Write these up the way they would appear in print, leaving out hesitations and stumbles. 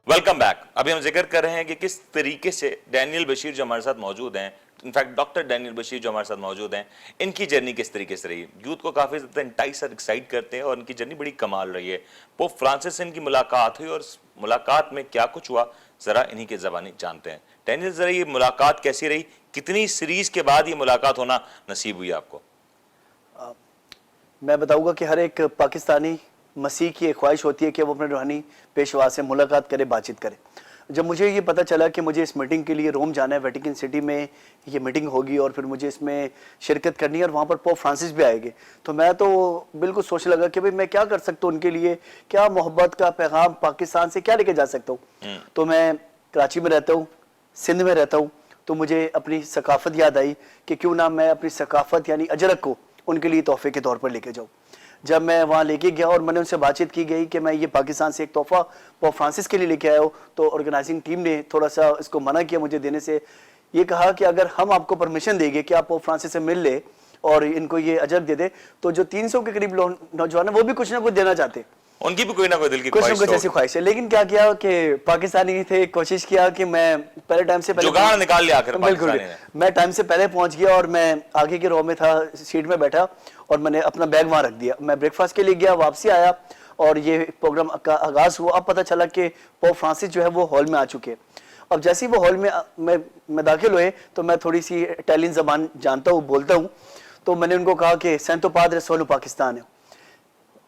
Welcome back. अभी हम जिक्र कर रहे हैं कि किस तरीके से डैनियल बशीर जो हमारे साथ मौजूद हैं, इनफैक्ट डॉक्टर डैनियल बशीर जो हमारे साथ मौजूद हैं, इनकी जर्नी किस तरीके से रही। यूथ को काफी ज्यादा इंटाइस और एक्साइट करते हैं और इनकी जर्नी बड़ी कमाल रही है। पोप फ्रांसिस से इनकी मुलाकात हुई और मुलाकात में क्या कुछ हुआ जरा इन्हीं के ज़बानी जानते हैं। डैनियल, जरा ये मुलाकात कैसी रही, कितनी सीरीज के बाद ये मुलाकात होना नसीब हुई आपको? मैं बताऊंगा कि हर एक पाकिस्तानी मसीह की एक ख्वाहिश होती है कि वो अपने रूहानी पेशवा से मुलाकात करे, बातचीत करे। जब मुझे ये पता चला कि मुझे इस मीटिंग के लिए रोम जाना है, वेटिकन सिटी में ये मीटिंग होगी और फिर मुझे इसमें शिरकत करनी है और वहाँ पर पोप फ्रांसिस भी आएंगे, तो मैं तो बिल्कुल सोचने लगा कि भाई मैं क्या कर सकता हूँ उनके लिए, क्या मोहब्बत का पैगाम पाकिस्तान से क्या लेके जा सकता हूँ। तो मैं कराची में रहता हूँ, सिंध में रहता हूँ, तो मुझे अपनी सकाफत याद आई कि क्यों ना मैं अपनी सकाफत यानी अजरक को उनके लिए तोहफे के तौर पर लेके जाऊँ। जब मैं वहाँ लेके गया और मैंने उनसे बातचीत की गई कि मैं ये पाकिस्तान से एक तोहफा पोप फ्रांसिस के लिए लेके आया हूँ, तो ऑर्गेनाइजिंग टीम ने थोड़ा सा इसको मना किया मुझे देने से। ये कहा कि अगर हम आपको परमिशन देंगे कि आप पोप फ्रांसिस से मिल ले और इनको ये अजर दे दे, तो जो 300 के करीब नौजवान है वो भी कुछ ना कुछ देना चाहते, उनकी भी कोई ना कोई दिल की कुछ ना कुछ ऐसी ख्वाहिश है। लेकिन क्या किया कि पाकिस्तानी थे, कोशिश किया कि मैं पहले टाइम से पहले जुगाड़ निकाल लिया आखिर बिल्कुल मैं टाइम से पहले पहुंच गया और मैं आगे के रो में था, सीट में बैठा और मैंने अपना बैग वहां रख दिया। मैं ब्रेकफास्ट के लिए गया, वापसी आया और ये प्रोग्राम का आगाज हुआ। अब पता चला कि पोप फ्रांसिस जो है वो हॉल में आ चुके हैं। अब जैसे ही वो हॉल में मैं दाखिल हुए तो मैं थोड़ी सी इटालियन जबान जानता हूँ, बोलता हूँ, तो मैंने उनको कहा कि सेंटो पाद्रे सोलो पाकिस्तान है,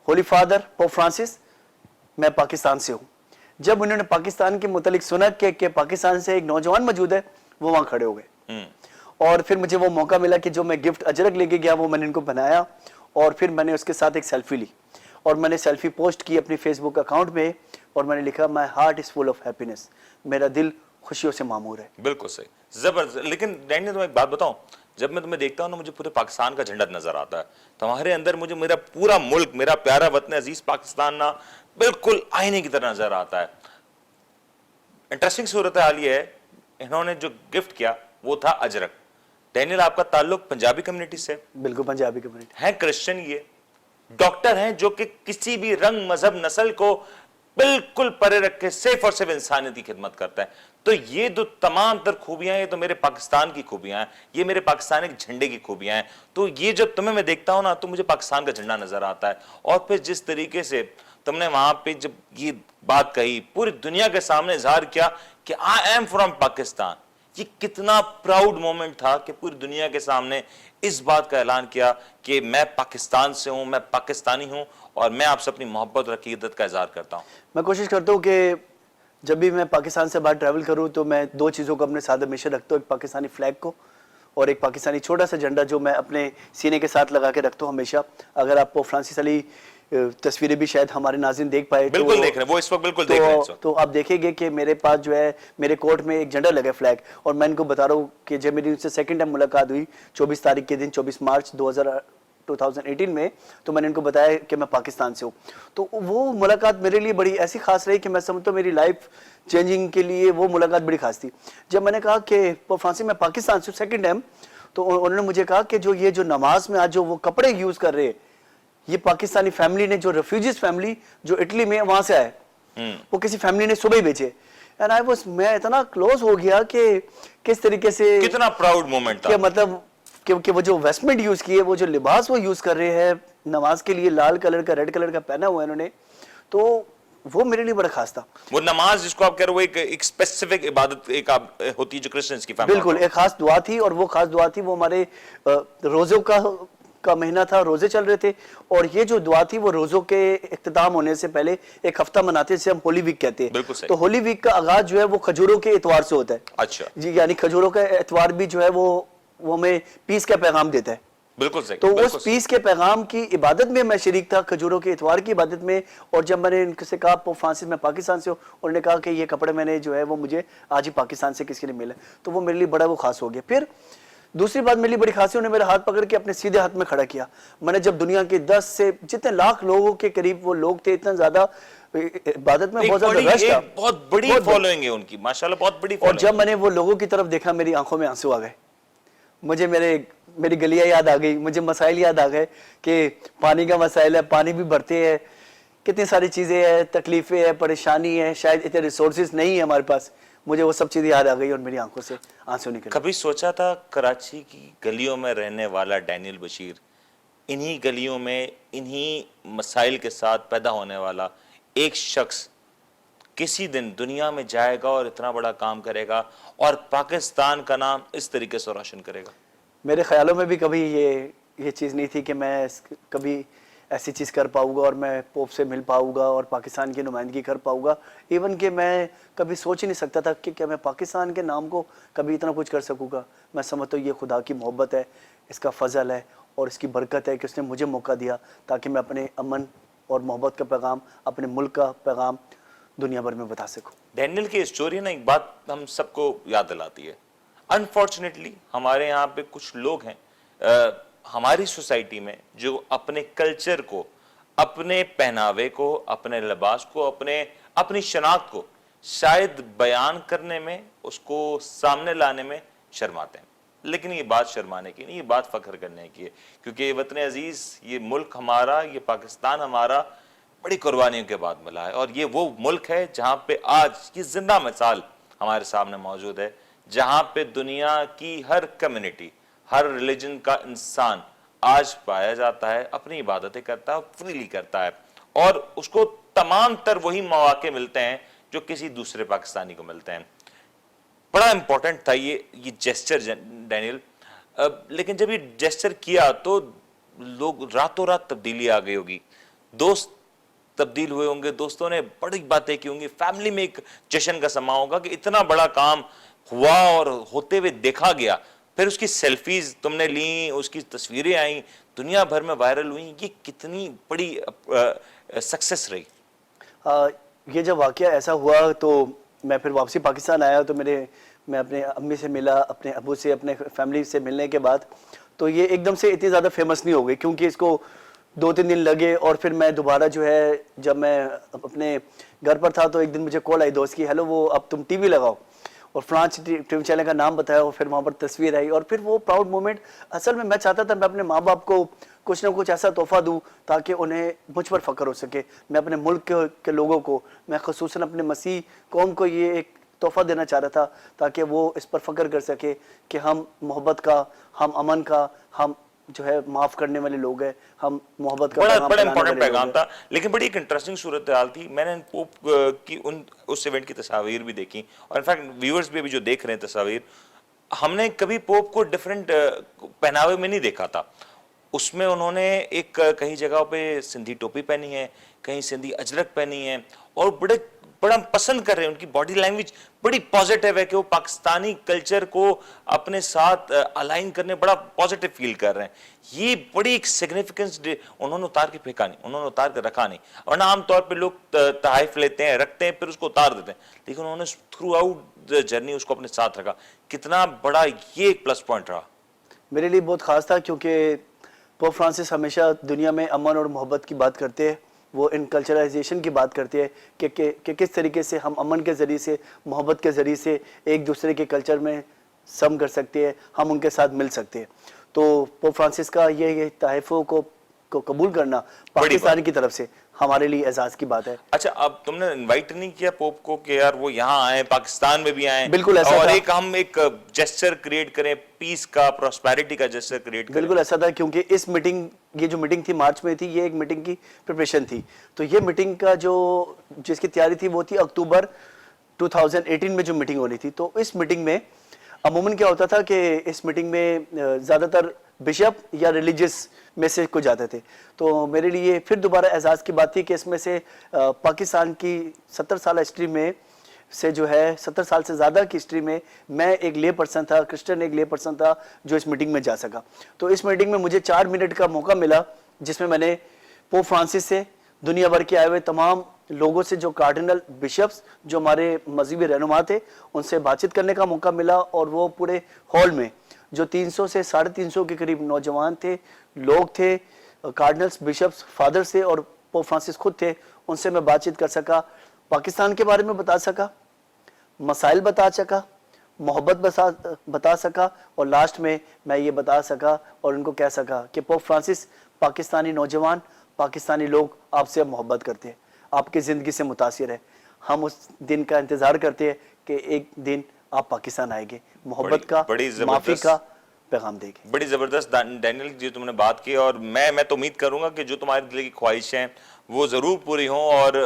होली फादर पोप फ्रांसिस, मैं पाकिस्तान से हूँ। जब उन्होंने पाकिस्तान के मुतालिक सुना कि पाकिस्तान से एक नौजवान मौजूद है, वो वहां खड़े हो गए और फिर मुझे वो मौका मिला कि जो मैं गिफ्ट अजरक लेके गया वो मैंने इनको बनाया और फिर मैंने उसके साथ एक सेल्फी ली और मैंने सेल्फी पोस्ट की अपनी फेसबुक अकाउंट में और मैंने लिखा my heart is full of happiness, मेरा दिल खुशियों से मामूर है। बिल्कुल सही, जबरदस्त। लेकिन डैनियल, तुम्हें एक बात बताऊं, जब मैं तुम्हें देखता हूं ना मुझे पूरे पाकिस्तान का झंडा नजर आता है। तुम्हारे अंदर मुझे मेरा पूरा मुल्क, मेरा प्यारा वतन अजीज पाकिस्तान ना बिल्कुल आईने की तरह नजर आता है। इंटरेस्टिंग सूरत हाल ये है, इन्होंने जो गिफ्ट किया वो था अजरक। डैनियल, आपका ताल्लुक पंजाबी कम्युनिटी से? बिल्कुल पंजाबी कम्युनिटी है। क्रिश्चियन, ये डॉक्टर हैं जो कि किसी भी रंग, मजहब, नस्ल को बिल्कुल परे रख के सिर्फ और सिर्फ इंसानियत की खिदमत करता है। तो ये जो तमाम तर खूबियां, ये तो मेरे पाकिस्तान की खूबियां हैं, ये मेरे पाकिस्तान के झंडे की खूबियां हैं। तो ये जब तुम्हें मैं देखता हूं ना तो मुझे पाकिस्तान का झंडा नजर आता है। और फिर जिस तरीके से तुमने वहां पे जब ये बात कही, पूरी दुनिया के सामने इजहार किया कि आई एम फ्रॉम पाकिस्तान, ये कितना प्राउड मोमेंट था कि पूरी दुनिया के सामने इस बात का ऐलान किया कि मैं पाकिस्तान से हूं, मैं पाकिस्तानी हूं और मैं आपसे अपनी मोहब्बत और अकीदत का इजहार करता हूं। मैं कोशिश करता हूँ कि जब भी मैं पाकिस्तान से बाहर ट्रैवल करूँ तो मैं दो चीज़ों को अपने साथ हमेशा रखता हूँ, एक पाकिस्तानी फ्लैग को और एक पाकिस्तानी छोटा सा झंडा जो मैं अपने सीने के साथ लगा के रखता हूँ हमेशा। अगर आप पोप फ्रांसिस अली तस्वीरें भी शायद हमारे नाज़रीन देख पाए, बिल्कुल देख रहे हैं वो इस वक्त, बिल्कुल देख रहे हैं। तो आप देखेंगे कि मेरे पास जो है मेरे कोर्ट में एक झंडा लगा फ्लैग और मैं इनको बता रहा हूँ कि जब मेरी उनसे सेकंड टाइम मुलाकात हुई 24 तारीख के दिन, 24 मार्च 2018 में, तो मैंने इनको बताया कि मैं पाकिस्तान से हूँ। तो वो मुलाकात मेरे लिए बड़ी ऐसी खास रही कि मैं समझता हूँ मेरी लाइफ चेंजिंग के लिए वो मुलाकात बड़ी खास थी। जब मैंने कहा कि पोप फ्रांसिस मैं पाकिस्तान से सेकंड टाइम, तो उन्होंने मुझे कहा कि जो ये जो नमाज में आज जो वो कपड़े यूज कर रहे हैं, ये पाकिस्तानी फैमिली ने, जो रेफ्यूजीज फैमिली जो इटली में वहां से आए, वो किसी फैमिली ने सुबह ही बेचे। एंड आई वाज, मैं इतना क्लोज हो गया कि किस तरीके से, कितना प्राउड मोमेंट था। मतलब कि वो जो वेस्टमेंट यूज किए, वो जो लिबास वो यूज कर रहे हैं नमाज के लिए, लाल कलर का, रेड कलर का पहना हुआ है इन्होंने, तो वो मेरे लिए बड़ा खास था। वो नमाज जिसको आप कह रहे हो एक स्पेसिफिक इबादत एक होती है जो क्रिश्चियंस की फैमिली, बिल्कुल एक खास दुआ थी और वो खास दुआ थी, वो हमारे रोजों का महीना था, रोजे चल रहे थे और ये जो दुआ थी वो रोजों के इख्तिताम होने से पहले एक हफ्ता मनाते हैं, हम होली वीक कहते हैं। तो होली वीक का आगाज जो है वो खजूरों के एतवार से होता है। अच्छा जी, यानी खजूरों का एतवार भी जो है वो हमें पीस का पैगाम देता है। बिल्कुल सही। तो उस पीस के पैगाम की इबादत में मैं शरीक था, खजूरों के इतवार की इबादत में। और जब मैंने इनसे कहा पोप फ्रांसिस मैं पाकिस्तान से हूँ, उन्होंने कहा कि ये कपड़े मैंने जो है वो मुझे आज ही पाकिस्तान से किसी ने मिला, तो वो मेरे लिए बड़ा वो खास हो गया। फिर दूसरी बात मेरे लिए बड़ी खासी, उन्होंने मेरा हाथ पकड़ के अपने सीधे हाथ में खड़ा किया। मैंने जब दुनिया के 10 से जितने लाख लोगों के करीब वो लोग थे, इतना ज्यादा इबादत में बहुत ज्यादा रश था, बहुत बड़ी फॉलोइंग है उनकी माशाल्लाह, बहुत बड़ी। और जब मैंने वो लोगों की तरफ देखा मेरी आंखों में आंसू आ गए, मुझे मेरी गलियां याद आ गई, मुझे मसाइल याद आ गए कि पानी का मसाइल है, पानी भी भरते हैं, कितनी सारी चीज़ें हैं, तकलीफ़ें हैं, परेशानी है, शायद इतने रिसोर्सेज नहीं है हमारे पास, मुझे वो सब चीज़ें याद आ गई और मेरी आंखों से आंसू निकले। कभी सोचा था कराची की गलियों में रहने वाला डैनियल बशीर, इन्हीं गलियों में इन्हीं मसाइल के साथ पैदा होने वाला एक शख्स किसी दिन दुनिया में जाएगा और इतना बड़ा काम करेगा और पाकिस्तान का नाम इस तरीके से रोशन करेगा? मेरे ख्यालों में भी कभी ये चीज़ नहीं थी कि मैं कभी ऐसी चीज़ कर पाऊँगा और मैं पोप से मिल पाऊँगा और पाकिस्तान की नुमाइंदगी कर पाऊँगा। इवन कि मैं कभी सोच ही नहीं सकता था कि क्या मैं पाकिस्तान के नाम को कभी इतना कुछ कर सकूँगा। मैं समझता हूँ ये खुदा की मोहब्बत है, इसका फजल है और इसकी बरकत है कि उसने मुझे मौका दिया ताकि मैं अपने अमन और मोहब्बत का पैगाम, अपने मुल्क का पैगाम दुनिया भर में बता सकूँ। डैनियल की स्टोरी ना एक बात हम सबको याद दिलाती है। अनफॉर्चुनेटली हमारे यहाँ पे कुछ लोग हैं हमारी सोसाइटी में जो अपने कल्चर को, अपने पहनावे को, अपने लिबास को, अपनी शनाख्त को शायद बयान करने में, उसको सामने लाने में शर्माते हैं। लेकिन ये बात शर्माने की नहीं, ये बात फख्र करने की है, क्योंकि ये वतन अजीज, ये मुल्क हमारा, ये पाकिस्तान हमारा बड़ी कुर्बानियों के बाद मिला है। और ये वो मुल्क है जहाँ पे आज ये जिंदा मिसाल हमारे सामने मौजूद है, जहाँ पे दुनिया की हर कम्युनिटी, हर रिलीजन का इंसान आज पाया जाता है, अपनी इबादतें करता है, फ्रीली करता है और उसको तमाम तर वही मौके मिलते हैं जो किसी दूसरे पाकिस्तानी को मिलते हैं। बड़ा इंपॉर्टेंट था ये जेस्चर डैनियल। लेकिन जब ये जेस्चर किया तो लोग रातों रात तब्दीली आ गई होगी, दोस्त तब्दील हुए होंगे, दोस्तों ने बड़ी बातें की होंगी, फैमिली में एक जश्न का समा होगा कि इतना बड़ा काम हुआ और होते हुए देखा गया। फिर उसकी सेल्फीज तुमने ली, उसकी तस्वीरें आई, दुनिया भर में वायरल हुई। ये कितनी बड़ी सक्सेस रही? ये जब वाकया ऐसा हुआ तो मैं फिर वापसी पाकिस्तान आया तो मैं अपने अम्मी से मिला, अपने अबू से, अपने फैमिली से मिलने के बाद तो ये एकदम से इतनी ज़्यादा फेमस नहीं हो गई, क्योंकि इसको 2-3 दिन लगे। और फिर मैं दोबारा जो है, जब मैं अपने घर पर था तो एक दिन मुझे कॉल आई दोस्त की, हेलो वो अब तुम टीवी लगाओ, और फ्रांस टीवी चैनल का नाम बताया और फिर वहाँ पर तस्वीर आई। और फिर वो प्राउड मोमेंट, असल में मैं चाहता था मैं अपने माँ बाप को कुछ ना कुछ ऐसा तोहफा दूं ताकि उन्हें मुझ पर फ़ख्र हो सके। मैं अपने मुल्क के लोगों को, मैं ख़ुसूसन अपने मसीह कौम को ये एक तोहफा देना चाह रहा था ताकि वो इस पर फ़ख्र कर सके कि हम मोहब्बत का, हम अमन का, हम जो है माफ़ करने वाले लोग हैं, हम मोहब्बत का बड़ा इंपॉर्टेंट पैगाम था। लेकिन बड़ी एक इंटरेस्टिंग सूरत हाल थी। मैंने पोप की उस इवेंट की तस्वीर भी देखी और इनफैक्ट व्यूअर्स भी अभी जो देख रहे हैं तस्वीर, हमने कभी पोप को डिफरेंट पहनावे में नहीं देखा था। उसमें उन्होंने एक कई जगहों पे सिंधी टोपी पहनी है, कहीं सिंधी अजरक पहनी है और बड़ा पसंद कर रहे हैं। उनकी बॉडी लैंग्वेज बड़ी पॉजिटिव है कि वो पाकिस्तानी कल्चर को अपने साथ अलाइन करने बड़ा पॉजिटिव फील कर रहे हैं। ये बड़ी एक सिग्निफिकेंस उन्होंने उतार के फेंका नहीं, उन्होंने उतार के रखा नहीं। वरना आमतौर पे लोग तहाइफ लेते हैं, रखते हैं, फिर उसको उतार देते हैं, लेकिन उन्होंने थ्रू आउट द जर्नी उसको अपने साथ रखा। कितना बड़ा ये एक प्लस पॉइंट रहा मेरे लिए। बहुत खास था क्योंकि पोप फ्रांसिस हमेशा दुनिया में अमन और मोहब्बत की बात करते हैं। वो इन कल्चराइजेशन की बात करते हैं कि किस तरीके से हम अमन के ज़रिए से, मोहब्बत के ज़रिए से एक दूसरे के कल्चर में सम कर सकते हैं, हम उनके साथ मिल सकते हैं। तो पोप फ्रांसिस का ये तहफ़्फ़ुज़ को कबूल करना पाकिस्तान की तरफ से हमारे लिए एजाज़ की बात है। अच्छा, अब तुमने इनवाइट नहीं किया पोप को कि यार वो यहाँ आए, पाकिस्तान में भी आए? बिल्कुल ऐसा और था। हम एक जेस्चर क्रिएट करें, पीस का, प्रॉस्पेरिटी का जेस्चर क्रिएट करें। बिल्कुल ऐसा था, क्योंकि ये जो मीटिंग थी मार्च में थी, ये एक मीटिंग की प्रिपरेशन थी। तो ये मीटिंग का जिसकी तैयारी थी वो थी अक्टूबर 2018 में जो मीटिंग होनी थी। तो इस मीटिंग में अमूमन क्या होता था कि इस मीटिंग में ज़्यादातर बिशप या रिलीजियस में से कुछ जाते थे। तो मेरे लिए फिर दोबारा एजाज़ की बात थी कि इसमें से पाकिस्तान की 70 साल हिस्ट्री में से जो है 70 साल से ज़्यादा की हिस्ट्री में मैं एक ले पर्सन था, क्रिश्चियन एक ले पर्सन था जो इस मीटिंग में जा सका। तो इस मीटिंग में मुझे 4 मिनट का मौका मिला जिसमें मैंने पोप फ्रांसिस से, दुनिया भर के आए हुए तमाम लोगों से, जो कार्डिनल बिशप्स, जो हमारे मजहबी रहनुमा थे, उनसे बातचीत करने का मौका मिला। और वो पूरे हॉल में जो 300 से 350 के करीब नौजवान थे, लोग थे, कार्डिनल्स, बिशप्स, फादर से और पोप फ्रांसिस खुद थे, उनसे मैं बातचीत कर सका, पाकिस्तान के बारे में बता सका, मसाइल बता सका, मोहब्बत बता सका और लास्ट में मैं ये बता सका और उनको कह सका कि पोप फ्रांसिस, पाकिस्तानी नौजवान, पाकिस्तानी लोग आपसे अब मोहब्बत करते हैं, आपकी ज़िंदगी से मुतासिर है। हम उस दिन का इंतज़ार करते हैं कि एक दिन आप पाकिस्तान आएंगे, मोहब्बत का, माफ़ी का पैगाम देंगे। बड़ी जबरदस्त डैनियल जी तुमने बात की, और मैं तो उम्मीद करूंगा कि जो तुम्हारे दिल की ख्वाहिशें हैं वो जरूर पूरी हों। और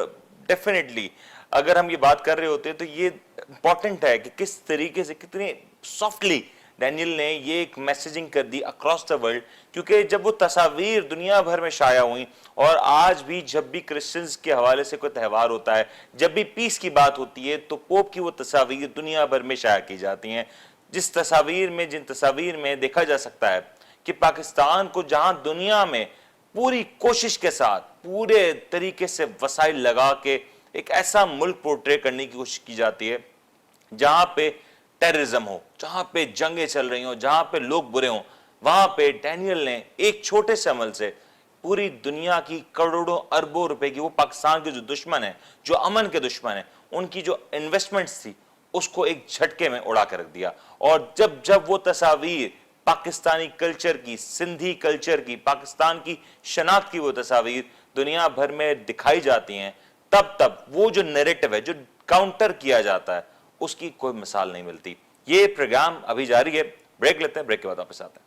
डेफिनेटली अगर हम ये बात कर रहे होते तो ये इंपॉर्टेंट है कि किस तरीके से, कितने सॉफ्टली डैनियल ने ये एक मैसेजिंग कर दी अक्रॉस द वर्ल्ड, क्योंकि जब वो तस्वीर दुनिया भर में शाया हुई, और आज भी जब भी क्रिश्चियंस के हवाले से कोई त्यौहार होता है, जब भी पीस की बात होती है, तो पोप की वो तस्वीर दुनिया भर में शाया की जाती हैं, जिन तस्वीर में देखा जा सकता है कि पाकिस्तान को जहां दुनिया में पूरी कोशिश के साथ, पूरे तरीके से वसाइल लगा के एक ऐसा मुल्क पोर्ट्रे करने की कोशिश की जाती है जहां पे टेररिज्म हो, जहां पे जंगें चल रही हो, जहां पे लोग बुरे हों, वहां पे डैनियल ने एक छोटे से अमल से पूरी दुनिया की करोड़ों अरबों रुपए की, वो पाकिस्तान के जो दुश्मन है, जो अमन के दुश्मन है, उनकी जो इन्वेस्टमेंट्स थी उसको एक झटके में उड़ा कर रख दिया। और जब जब वो तस्वीर पाकिस्तानी कल्चर की, सिंधी कल्चर की, पाकिस्तान की शनाख्त की वो तस्वीर दुनिया भर में दिखाई जाती हैं, तब वो जो नैरेटिव है, जो काउंटर किया जाता है, उसकी कोई मिसाल नहीं मिलती। ये प्रोग्राम अभी जारी है, ब्रेक लेते हैं, ब्रेक के बाद वापस आते हैं।